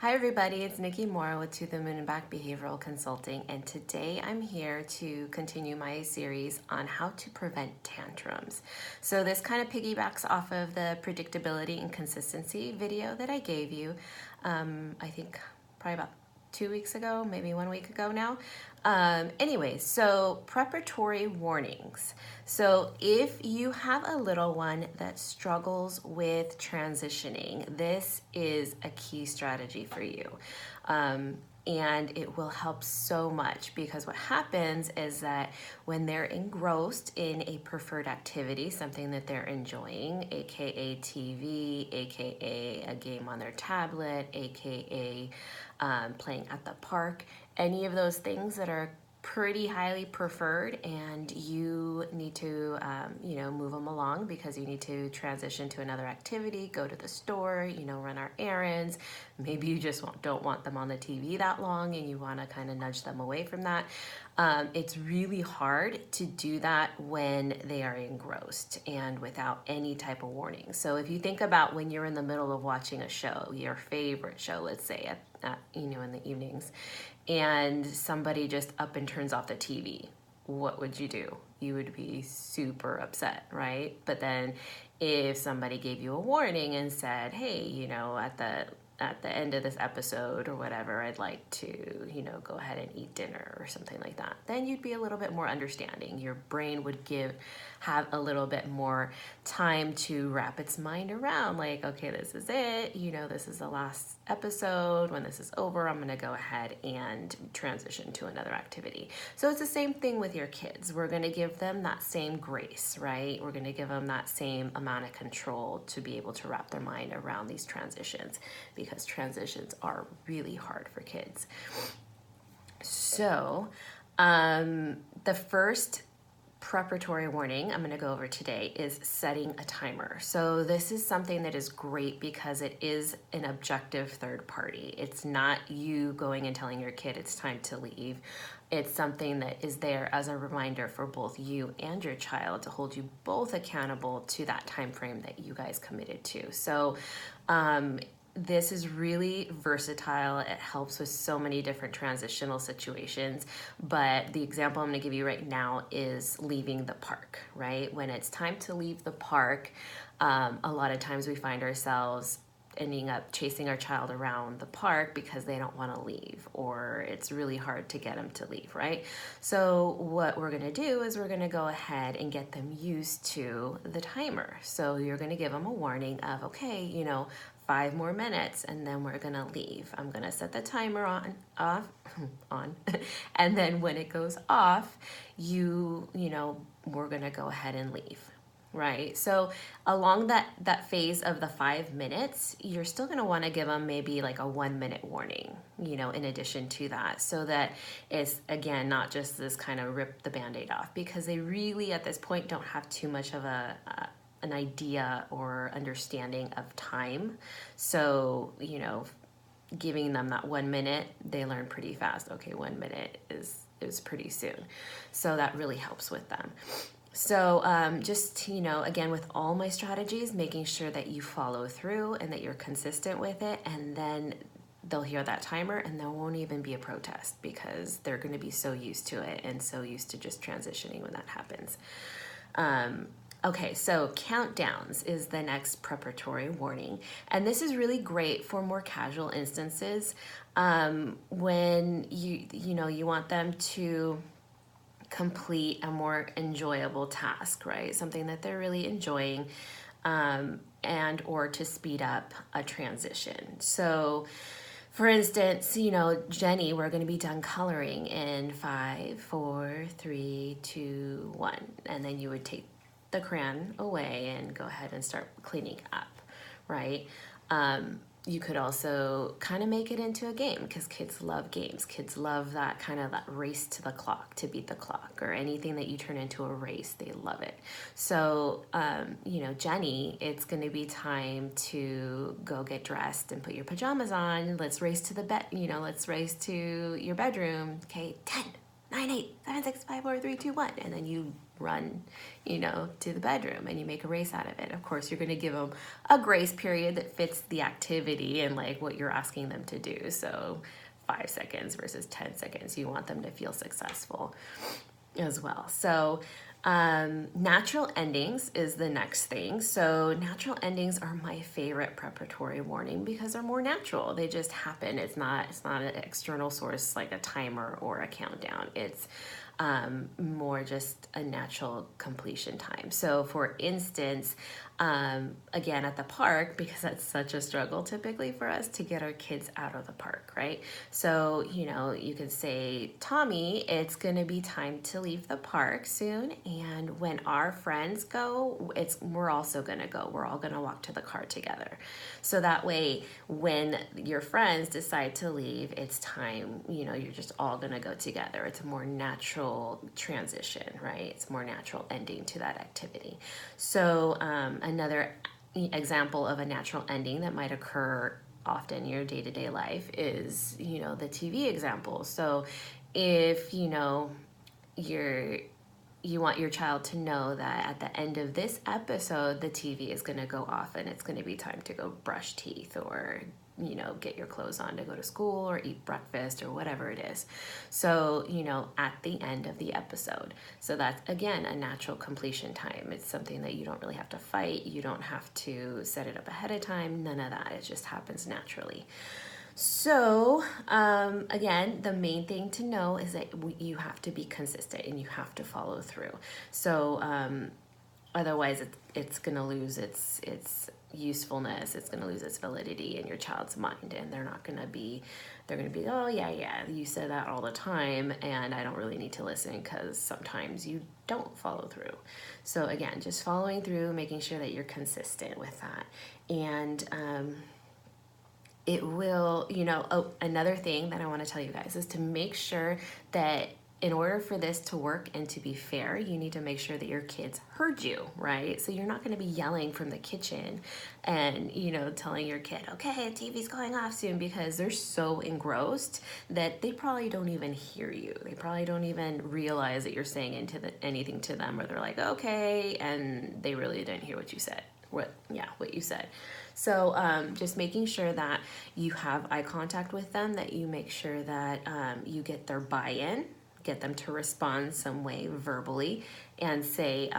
Hi everybody, it's Nikki Moore with To the Moon and Back Behavioral Consulting, and today I'm here to continue my series on how to prevent tantrums. So this kind of piggybacks off of the predictability and consistency video that I gave you, I think probably about 2 weeks ago, maybe 1 week ago now. Anyway, so preparatory warnings. So if you have a little one that struggles with transitioning, this is a key strategy for you. And it will help so much because what happens is that when they're engrossed in a preferred activity, something that they're enjoying, aka TV, aka a game on their tablet, aka playing at the park, any of those things that are pretty highly preferred, and you need to move them along because you need to transition to another activity, go to the store, run our errands. Maybe you just don't want them on the TV that long and you want to kind of nudge them away from that. It's really hard to do that when they are engrossed and without any type of warning. So if you think about when you're in the middle of watching a show, your favorite show, let's say in the evenings, and somebody just up and turns off the TV, what would you do? You would be super upset, right? But then if somebody gave you a warning and said, hey, at the end of this episode or whatever, I'd like to, go ahead and eat dinner or something like that, then you'd be a little bit more understanding. Your brain would have a little bit more time to wrap its mind around, like, okay, this is it, this is the last episode. When this is over, I'm gonna go ahead and transition to another activity. So it's the same thing with your kids. We're gonna give them that same grace, right? We're gonna give them that same amount of control to be able to wrap their mind around these transitions, because transitions are really hard for kids. So the first preparatory warning I'm going to go over today is setting a timer. So this is something that is great because it is an objective third party. It's not you going and telling your kid it's time to leave. It's something that is there as a reminder for both you and your child to hold you both accountable to that time frame that you guys committed to. So this is really versatile. It helps with so many different transitional situations. But the example I'm going to give you right now is leaving the park, right? When it's time to leave the park, a lot of times we find ourselves ending up chasing our child around the park because they don't want to leave, or it's really hard to get them to leave, right? So what we're going to do is we're going to go ahead and get them used to the timer. So you're going to give them a warning of, okay, 5 more minutes and then we're gonna leave. I'm gonna set the timer on, and then when it goes off, we're gonna go ahead and leave, right? So along that phase of the 5 minutes, you're still gonna wanna give them maybe like a 1 minute warning, in addition to that, so that it's, again, not just this kind of rip the Band-Aid off, because they really at this point don't have too much of an idea or understanding of time. So, giving them that 1 minute, they learn pretty fast. Okay, 1 minute is pretty soon. So that really helps with them. So just, again, with all my strategies, making sure that you follow through and that you're consistent with it, and then they'll hear that timer and there won't even be a protest because they're going to be so used to it and so used to just transitioning when that happens. Okay, so countdowns is the next preparatory warning. And this is really great for more casual instances when you want them to complete a more enjoyable task, right? Something that they're really enjoying, and or to speed up a transition. So for instance, Jenny, we're going to be done coloring in 5, 4, 3, 2, 1. And then you would take the crayon away and go ahead and start cleaning up, right? You could also kind of make it into a game, because kids love games. Kids love that kind of that race to the clock, to beat the clock, or anything that you turn into a race, they love it. So, Jenny, it's going to be time to go get dressed and put your pajamas on. Let's race to the bed, let's race to your bedroom. Okay, 10, 9, 8, 7, 6, 5, 4, 3, 2, 1. And then you run, to the bedroom, and you make a race out of it. Of course, you're going to give them a grace period that fits the activity and like what you're asking them to do. So 5 seconds versus 10 seconds. You want them to feel successful as well. So natural endings is the next thing. So natural endings are my favorite preparatory warning because they're more natural. They just happen. It's not an external source like a timer or a countdown. It's more just a natural completion time. So for instance, again, at the park, because that's such a struggle typically for us to get our kids out of the park, right? So, you can say, Tommy, it's gonna be time to leave the park soon. And when our friends go, we're also gonna go. We're all gonna walk to the car together. So that way, when your friends decide to leave, it's time, you're just all gonna go together. It's a more natural transition, right? It's more natural ending to that activity. So another example of a natural ending that might occur often in your day-to-day life is, the TV example. So if, you want your child to know that at the end of this episode, the TV is going to go off and it's going to be time to go brush teeth or get your clothes on to go to school or eat breakfast or whatever it is. So, at the end of the episode. So that's, again, a natural completion time. It's something that you don't really have to fight. You don't have to set it up ahead of time. None of that. It just happens naturally. So, again, the main thing to know is that you have to be consistent and you have to follow through. So, otherwise it's going to lose its usefulness. It's going to lose its validity in your child's mind, and they're going to be, oh yeah, you say that all the time and I don't really need to listen, because sometimes you don't follow through. So again, just following through, making sure that you're consistent with that. And it will, another thing that I want to tell you guys is to make sure that in order for this to work and to be fair, you need to make sure that your kids heard you, right? So you're not going to be yelling from the kitchen and, telling your kid, okay, the TV's going off soon, because they're so engrossed that they probably don't even hear you. They probably don't even realize that you're saying anything to them, or they're like, okay, and they really didn't hear what you said. What you said. So just making sure that you have eye contact with them, that you make sure that you get their buy-in, get them to respond some way verbally and say,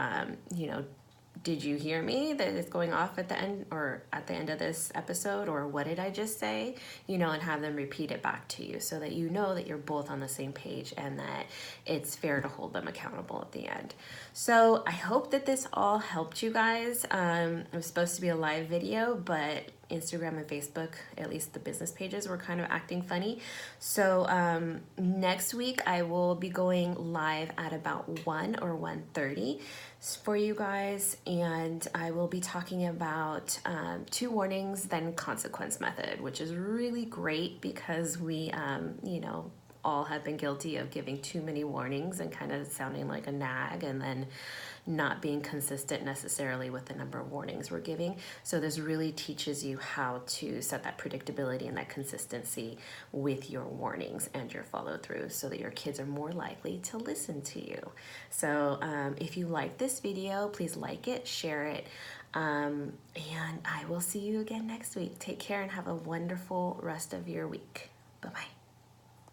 did you hear me that it's going off at the end, or at the end of this episode, or what did I just say? And have them repeat it back to you so that you know that you're both on the same page and that it's fair to hold them accountable at the end. So I hope that this all helped you guys. It was supposed to be a live video, but Instagram and Facebook, at least the business pages, were kind of acting funny. So next week I will be going live at about 1 or 1:30 for you guys, and I will be talking about 2 warnings then consequence method, which is really great because we all have been guilty of giving too many warnings and kind of sounding like a nag, and then not being consistent necessarily with the number of warnings we're giving. So this really teaches you how to set that predictability and that consistency with your warnings and your follow through, so that your kids are more likely to listen to you. So if you like this video, please like it, share it, and I will see you again next week. Take care and have a wonderful rest of your week. Bye-bye.